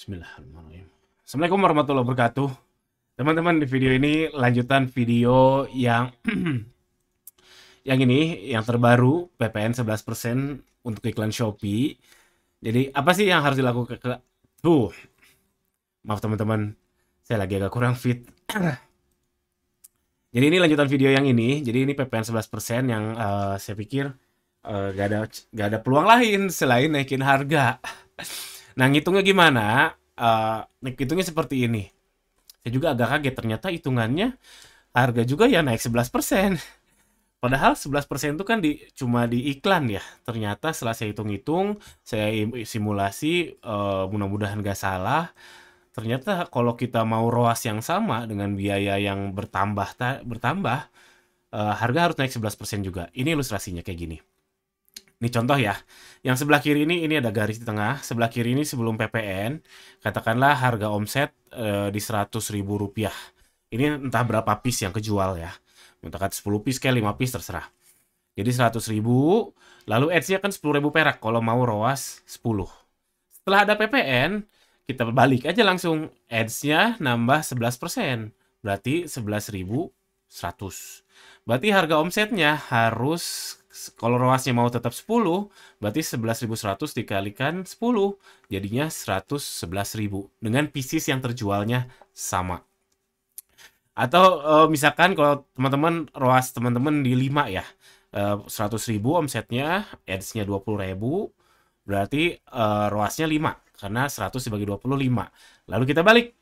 Bismillahirrahmanirrahim. Assalamualaikum warahmatullahi wabarakatuh. Teman-teman, di video ini lanjutan video yang yang terbaru PPN 11% untuk iklan Shopee. Jadi apa sih yang harus dilakukan? Maaf teman-teman, saya lagi agak kurang fit. Jadi ini lanjutan video yang ini. Jadi ini PPN 11% yang saya pikir gak ada peluang lain selain naikin harga. Nah, ngitungnya gimana? Hitungnya seperti ini. Saya juga agak kaget, ternyata hitungannya harga juga ya naik 11%. Padahal 11% itu kan cuma di iklan ya. Ternyata setelah saya hitung-hitung, saya simulasi, mudah-mudahan gak salah. Ternyata kalau kita mau ROAS yang sama dengan biaya yang bertambah, harga harus naik 11% juga. Ini ilustrasinya kayak gini. Ini contoh ya, yang sebelah kiri ini ada garis di tengah, sebelah kiri ini sebelum PPN, katakanlah harga omset di Rp100.000. Ini entah berapa piece yang kejual ya, misalkan 10 piece kayak 5 piece terserah. Jadi 100.000, lalu ads-nya kan 10.000 perak kalau mau ROAS 10. Setelah ada PPN, kita balik aja langsung, ads-nya nambah 11%, berarti 11.100. Berarti harga omsetnya harus, kalau ROAS-nya mau tetap 10, berarti 11.100 dikalikan 10, jadinya 111.000 dengan pieces yang terjualnya sama. Atau misalkan kalau teman-teman ROAS teman-teman di 5 ya, 100.000 omsetnya, ads-nya 20.000, berarti ROAS-nya 5 karena 100 dibagi 25. Lalu kita balik,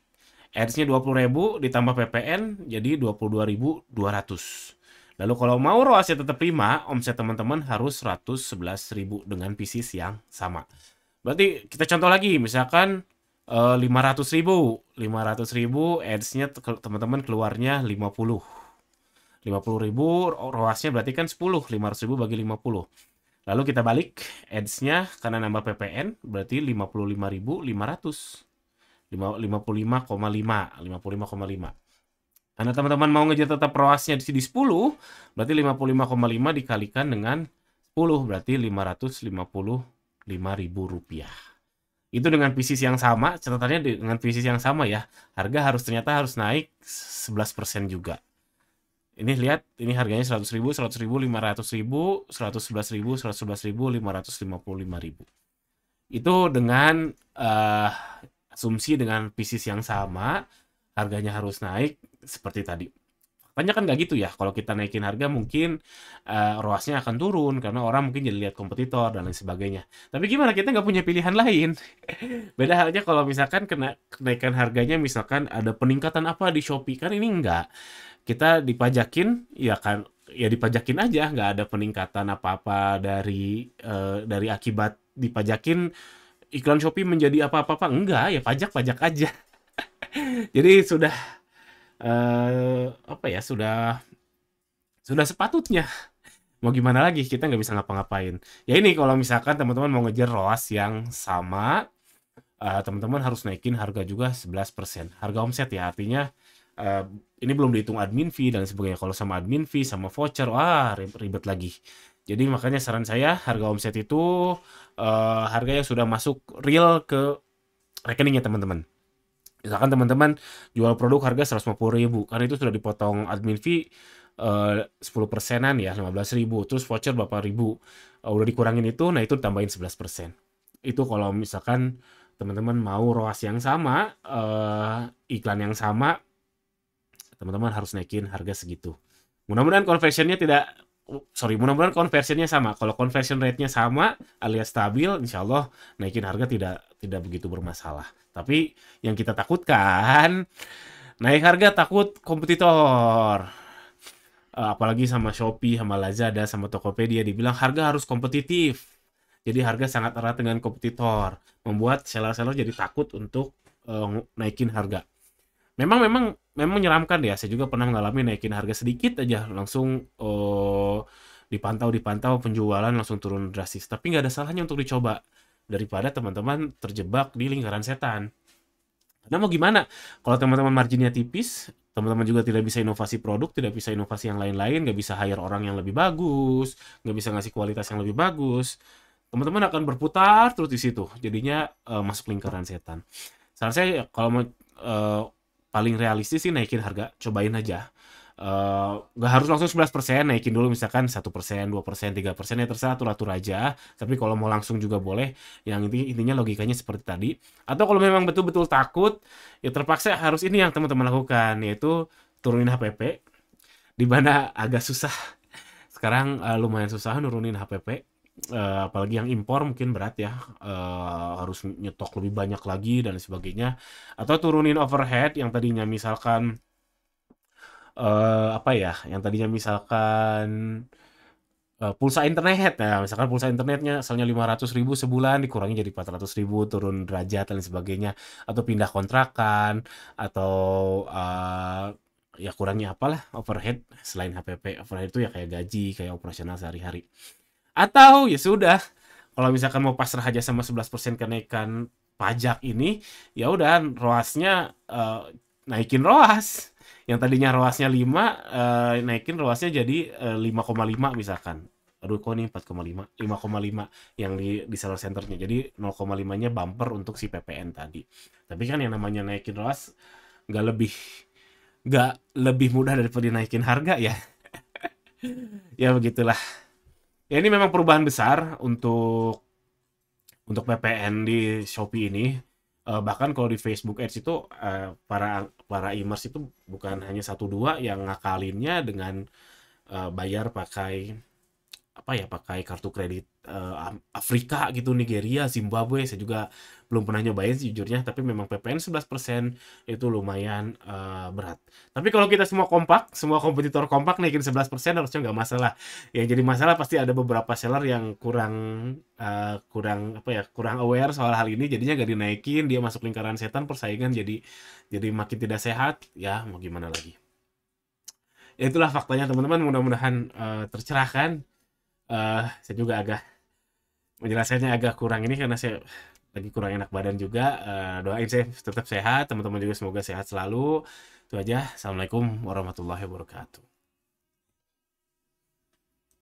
ads-nya 20.000 ditambah PPN jadi 22.200. Lalu kalau mau ROAS-nya tetap 5, omset teman-teman harus 111.000 dengan pieces yang sama. Berarti kita contoh lagi, misalkan 500.000. 500.000 ads-nya teman-teman keluarnya 50. 50.000 ROAS-nya berarti kan 10. 500.000 bagi 50. Lalu kita balik, ads-nya karena nambah PPN berarti 55.500. 55,5. Karena teman-teman mau ngejar tetap ROAS-nya di 10, berarti 55,5 dikalikan dengan 10, berarti Rp555.000. Itu dengan pieces yang sama, catatannya dengan pieces yang sama ya. Harga ternyata harus naik 11% juga. Ini lihat, ini harganya 100.000, 100.000, 500.000, 111.000, 111.000, 555.000. Itu dengan asumsi dengan pieces yang sama, harganya harus naik seperti tadi. Faktanya kan nggak gitu ya. Kalau kita naikin harga mungkin ROAS-nya akan turun karena orang mungkin jadi lihat kompetitor dan lain sebagainya. Tapi gimana, kita nggak punya pilihan lain. Beda halnya kalau misalkan kenaikan harganya, misalkan ada peningkatan apa di Shopee, kan ini enggak. Kita dipajakin ya kan, ya dipajakin aja, nggak ada peningkatan apa-apa dari akibat dipajakin iklan Shopee menjadi apa-apa, enggak, ya pajak aja. Jadi sudah apa ya, sudah sepatutnya. Mau gimana lagi, kita nggak bisa ngapa-ngapain. Ya ini kalau misalkan teman-teman mau ngejar ROAS yang sama, teman-teman harus naikin harga juga 11%. Harga omset ya, artinya ini belum dihitung admin fee dan sebagainya. Kalau sama admin fee, sama voucher, wah ribet lagi. Jadi makanya saran saya, harga omset itu harga yang sudah masuk real ke rekeningnya teman-teman. Misalkan teman-teman jual produk harga 150.000, karena itu sudah dipotong admin fee 10%-an ya, 15.000, terus voucher berapa ribu, udah dikurangin itu, nah itu tambahin 11%. Itu kalau misalkan teman-teman mau ROAS yang sama, iklan yang sama, teman-teman harus naikin harga segitu. Mudah-mudahan konversinya sama. Kalau conversion rate-nya sama alias stabil, insya Allah naikin harga tidak begitu bermasalah. Tapi yang kita takutkan, naik harga takut kompetitor. Apalagi sama Shopee, sama Lazada, sama Tokopedia, dibilang harga harus kompetitif. Jadi harga sangat erat dengan kompetitor. Membuat seller-seller jadi takut untuk naikin harga. Memang menyeramkan ya. Saya juga pernah mengalami naikin harga sedikit aja, langsung dipantau penjualan langsung turun drastis. Tapi nggak ada salahnya untuk dicoba daripada teman-teman terjebak di lingkaran setan. Karena mau gimana? Kalau teman-teman marginnya tipis, teman-teman juga tidak bisa inovasi produk, tidak bisa inovasi yang lain-lain, nggak bisa hire orang yang lebih bagus, nggak bisa ngasih kualitas yang lebih bagus. Teman-teman akan berputar terus di situ. Jadinya masuk lingkaran setan. Saran saya ya kalau mau paling realistis sih naikin harga, cobain aja. Nggak harus langsung 11%, naikin dulu misalkan 1%, 2%, 3%, ya terserah, atur-atur aja. Tapi kalau mau langsung juga boleh. Yang intinya logikanya seperti tadi. Atau kalau memang betul-betul takut, ya terpaksa harus ini yang teman-teman lakukan, yaitu turunin HPP. Di mana agak susah. Sekarang lumayan susah nurunin HPP. Apalagi yang impor mungkin berat ya, harus nyetok lebih banyak lagi dan sebagainya. Atau turunin overhead yang tadinya misalkan apa ya, yang tadinya misalkan pulsa internet, nah misalkan pulsa internetnya asalnya 500.000 sebulan dikurangi jadi 400.000, turun derajat dan sebagainya, atau pindah kontrakan, atau ya kurangi apalah overhead selain HPP. Overhead itu ya kayak gaji, kayak operasional sehari-hari. Atau ya sudah, kalau misalkan mau pasrah aja sama 11% kenaikan pajak ini, ya udah roasnya naikin roas. Yang tadinya roasnya 5, naikin roasnya jadi 5,5 misalkan. Aduh kok nih 4,5, 5,5 yang di seller centernya. Jadi 0,5-nya bumper untuk si PPN tadi. Tapi kan yang namanya naikin roas nggak lebih nggak lebih mudah daripada naikin harga ya. Ya begitulah. Ya ini memang perubahan besar untuk PPN di Shopee ini. Bahkan kalau di Facebook Ads itu para para e-commerce itu bukan hanya satu dua yang ngakalinnya dengan bayar pakai apa ya, pakai kartu kredit Afrika gitu, Nigeria, Zimbabwe. Saya juga belum pernah nyobain sejujurnya, tapi memang PPN 11% itu lumayan berat. Tapi kalau kita semua kompak, semua kompetitor kompak naikin 11% harusnya nggak masalah. Yang jadi masalah pasti ada beberapa seller yang kurang apa ya, kurang aware soal hal ini, jadinya nggak dinaikin, dia masuk lingkaran setan, persaingan jadi makin tidak sehat. Ya mau gimana lagi. Ya, itulah faktanya teman-teman, mudah-mudahan tercerahkan. Saya juga agak menjelaskannya agak kurang ini karena saya lagi kurang enak badan juga. Doain saya tetap sehat, teman-teman juga semoga sehat selalu. Itu aja. Assalamualaikum warahmatullahi wabarakatuh.